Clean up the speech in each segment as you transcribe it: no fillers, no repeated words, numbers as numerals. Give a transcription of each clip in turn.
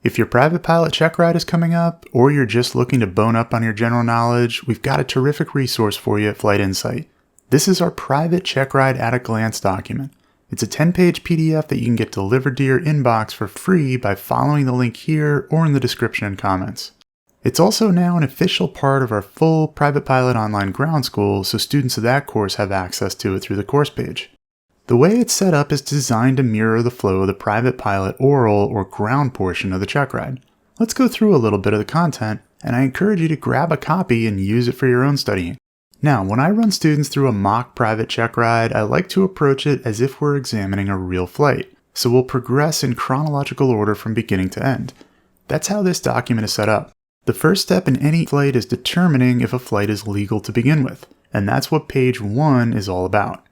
If your private pilot Checkride is coming up, or you're just looking to bone up on your general knowledge, we've got a terrific resource for you at Flight Insight. This is our private Checkride at a glance document. It's a 10-page PDF that you can get delivered to your inbox for free by following the link here or in the description and comments. It's also now an official part of our full Private Pilot Online Ground School, so students of that course have access to it through the course page. The way it's set up is designed to mirror the flow of the private pilot oral or ground portion of the Checkride. Let's go through a little bit of the content, and I encourage you to grab a copy and use it for your own studying. Now, when I run students through a mock private Checkride, I like to approach it as if we're examining a real flight, so we'll progress in chronological order from beginning to end. That's how this document is set up. The first step in any flight is determining if a flight is legal to begin with, and that's what page 1 is all about.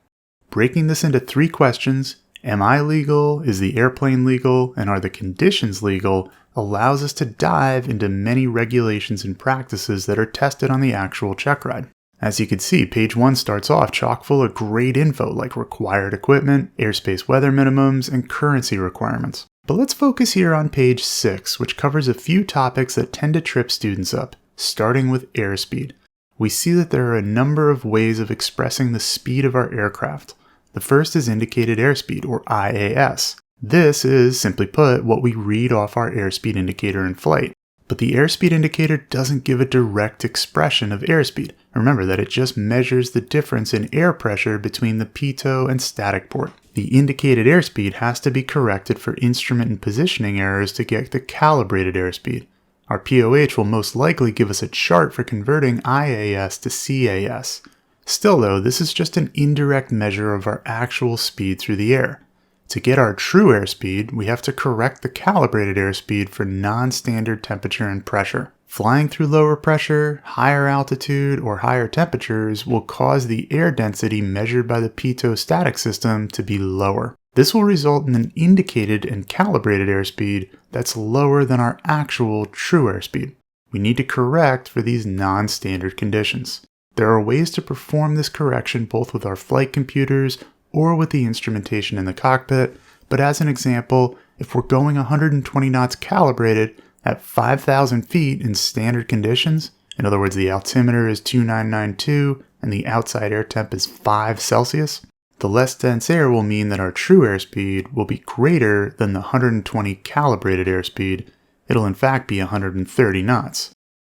Breaking this into 3 questions, am I legal, is the airplane legal, and are the conditions legal, allows us to dive into many regulations and practices that are tested on the actual Checkride. As you can see, page 1 starts off chock full of great info like required equipment, airspace weather minimums, and currency requirements. But let's focus here on page 6, which covers a few topics that tend to trip students up, starting with airspeed. We see that there are a number of ways of expressing the speed of our aircraft. The first is indicated airspeed, or IAS. This is, simply put, what we read off our airspeed indicator in flight. But the airspeed indicator doesn't give a direct expression of airspeed. Remember that it just measures the difference in air pressure between the pitot and static port. The indicated airspeed has to be corrected for instrument and positioning errors to get the calibrated airspeed. Our POH will most likely give us a chart for converting IAS to CAS. Still though, this is just an indirect measure of our actual speed through the air. To get our true airspeed, we have to correct the calibrated airspeed for non-standard temperature and pressure. Flying through lower pressure, higher altitude, or higher temperatures will cause the air density measured by the pitot static system to be lower. This will result in an indicated and calibrated airspeed that's lower than our actual true airspeed. We need to correct for these non-standard conditions. There are ways to perform this correction both with our flight computers or with the instrumentation in the cockpit, but as an example, if we're going 120 knots calibrated at 5,000 feet in standard conditions, in other words the altimeter is 2992 and the outside air temp is 5 Celsius, the less dense air will mean that our true airspeed will be greater than the 120 calibrated airspeed. It'll in fact be 130 knots.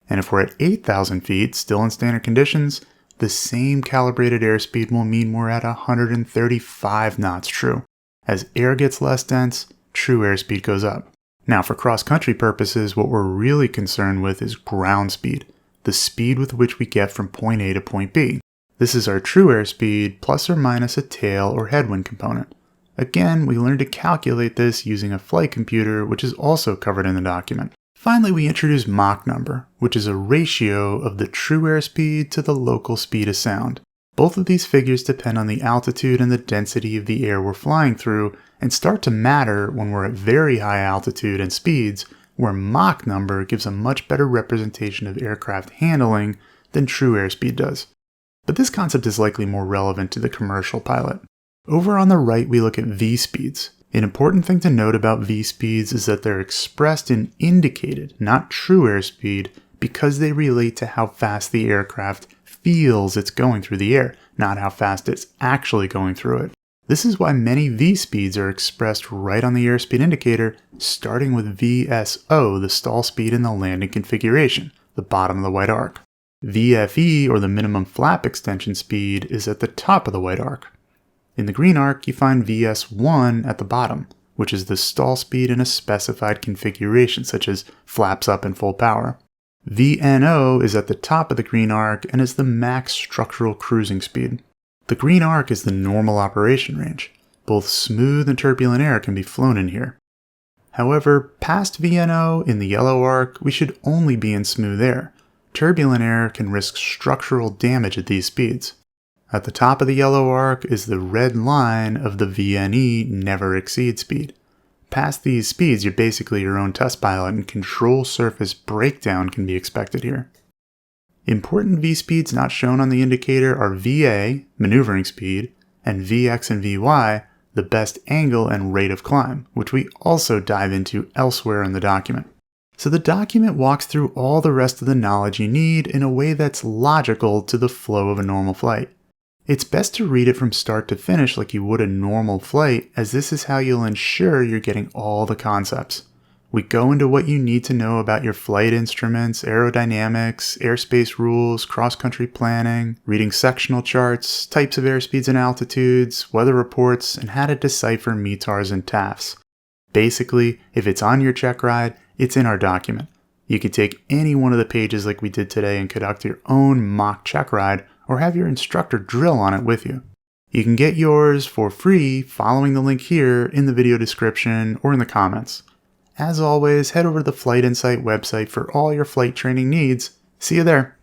And if we're at 8,000 feet, still in standard conditions, the same calibrated airspeed will mean we're at 135 knots true. As air gets less dense, true airspeed goes up. Now for cross-country purposes, what we're really concerned with is ground speed, the speed with which we get from point A to point B. This is our true airspeed plus or minus a tail or headwind component. Again, we learned to calculate this using a flight computer, which is also covered in the document. Finally, we introduce Mach number, which is a ratio of the true airspeed to the local speed of sound. Both of these figures depend on the altitude and the density of the air we're flying through and start to matter when we're at very high altitude and speeds, where Mach number gives a much better representation of aircraft handling than true airspeed does. But this concept is likely more relevant to the commercial pilot. Over on the right, we look at V-speeds. An important thing to note about V-speeds is that they're expressed in indicated, not true airspeed, because they relate to how fast the aircraft feels it's going through the air, not how fast it's actually going through it. This is why many V-speeds are expressed right on the airspeed indicator, starting with VSO, the stall speed in the landing configuration, the bottom of the white arc. VFE, or the minimum flap extension speed, is at the top of the white arc. In the green arc, you find VS1 at the bottom, which is the stall speed in a specified configuration, such as flaps up and full power. VNO is at the top of the green arc and is the max structural cruising speed. The green arc is the normal operation range. Both smooth and turbulent air can be flown in here. However, past VNO in the yellow arc, we should only be in smooth air. Turbulent air can risk structural damage at these speeds. At the top of the yellow arc is the red line of the VNE never exceed speed. Past these speeds, you're basically your own test pilot, and control surface breakdown can be expected here. Important V-speeds not shown on the indicator are VA, maneuvering speed, and VX and VY, the best angle and rate of climb, which we also dive into elsewhere in the document. So the document walks through all the rest of the knowledge you need in a way that's logical to the flow of a normal flight. It's best to read it from start to finish like you would a normal flight, as this is how you'll ensure you're getting all the concepts. We go into what you need to know about your flight instruments, aerodynamics, airspace rules, cross-country planning, reading sectional charts, types of airspeeds and altitudes, weather reports, and how to decipher METARs and TAFs. Basically, if it's on your Checkride, it's in our document. You could take any one of the pages like we did today and conduct your own mock Checkride, or have your instructor drill on it with you. You can get yours for free following the link here in the video description or in the comments. As always, head over to the Flight Insight website for all your flight training needs. See you there.